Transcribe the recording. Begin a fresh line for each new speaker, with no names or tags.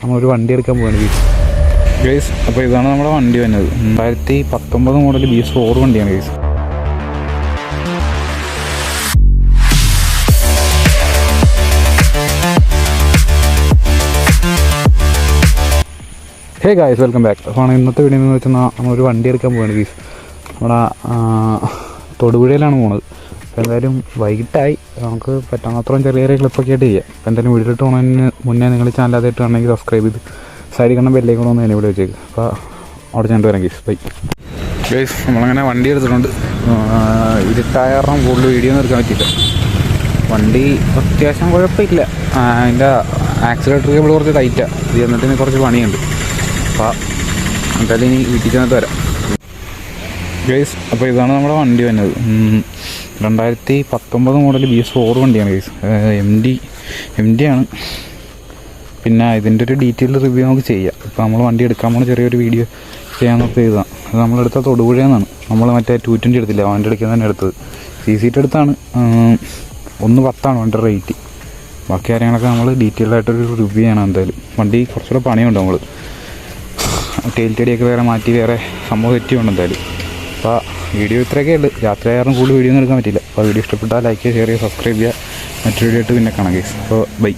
നമ്മളൊരു വണ്ടി എടുക്കാൻ പോവാണ് ഗൈസ്. അപ്പോൾ ഇതാണ് നമ്മുടെ വണ്ടി വന്നത്. 2019 മോഡൽ BS4 വണ്ടിയാണ് guys. Hey guys, welcome back. അപ്പോൾ ഇന്നത്തെ വീഡിയോ എന്ന് വെച്ചാൽ നമ്മളൊരു വണ്ടി എടുക്കാൻ പോവാണ് ഗൈസ്. നമ്മുടെ തൊടുപുഴയിലാണ് പോകുന്നത്. അപ്പോൾ എന്തായാലും വൈകിട്ടായി, നമുക്ക് പറ്റാത്തത്രയും ചെറിയ ചെറിയ ക്ലിപ്പൊക്കെ ആയിട്ട് ചെയ്യാം. അപ്പോൾ എന്തായാലും വീഡിയോയിട്ട് പോകുന്നതിന് മുന്നേ നിങ്ങൾ ചാനൽ ആദ്യമായിട്ട് ആണെങ്കിൽ സബ്സ്ക്രൈബ് ചെയ്ത് സൈഡിൽ കാണുന്ന ബെല്ലേക്ക് ഒന്ന് എന്നെ ഇവിടെ വെച്ചേക്ക്. അപ്പോൾ അവിടെ ചെന്നിട്ട് വരാം ഗൈസ്. Bye guys. നമ്മളങ്ങനെ വണ്ടി എടുത്തിട്ടുണ്ട്. ഇരുട്ടായറിനും കൂടുതൽ വീഡിയോ ഒന്നും എടുക്കാൻ പറ്റില്ല. വണ്ടി അത്യാവശ്യം കുഴപ്പമില്ല. അതിൻ്റെ ആക്സിലേറ്റർ കേബിൾ കുറച്ച് ടൈറ്റാണ്. ഇത് എന്നിട്ട് കുറച്ച് പണിയുണ്ട്. അപ്പോൾ എന്തായാലും ഇനി വീട്ടിൽ ചെന്നിട്ട് വരാം ഗൈസ്. അപ്പോൾ ഇതാണ് നമ്മുടെ വണ്ടി വന്നത്. 2019 മോഡൽ BS4 വണ്ടിയാണ് ഗൈസ്. എം ഡി ആണ്. പിന്നെ ഇതിൻ്റെ ഒരു ഡീറ്റെയിൽ റിവ്യൂ നമുക്ക് ചെയ്യാം. ഇപ്പോൾ നമ്മൾ വണ്ടി എടുക്കാൻ പോകുന്ന ചെറിയൊരു വീഡിയോ ചെയ്യാമെന്നൊക്കെ ചെയ്തതാണ്. അത് നമ്മളെടുത്ത തൊടുപുഴയിൽ നിന്നാണ്. നമ്മൾ മറ്റേ 220 എടുത്തില്ല, വണ്ടി എടുക്കാൻ തന്നെ എടുത്തത്. CC എടുത്താണ്. 110 വണ്ടിയുടെ റേറ്റ്. ബാക്കി കാര്യങ്ങളൊക്കെ നമ്മൾ ഡീറ്റെയിൽഡ് ആയിട്ടൊരു റിവ്യൂ ചെയ്യണം. എന്തായാലും വണ്ടി കുറച്ചുകൂടെ പണിയുണ്ട്. നമ്മൾ ടെയിൽറ്റടിയൊക്കെ വേറെ മാറ്റി വേറെ സംഭവം തെറ്റിയുണ്ട് എന്തായാലും. അപ്പോൾ വീഡിയോ ഇത്രയൊക്കെ ഉള്ളു. രാത്രി ആയാലും കൂടുതൽ വീഡിയോ ഒന്നും എടുക്കാൻ പറ്റില്ല. അപ്പോൾ വീഡിയോ ഇഷ്ടപ്പെട്ടാൽ ലൈക്ക് ചെയ്യുക, ഷെയർ ചെയ്യുക, സബ്സ്ക്രൈബ് ചെയ്യുക. മറ്റൊരു വീഡിയോ ആയിട്ട് പിന്നെ കാണാം ഗൈസ്. അപ്പോൾ ബൈ.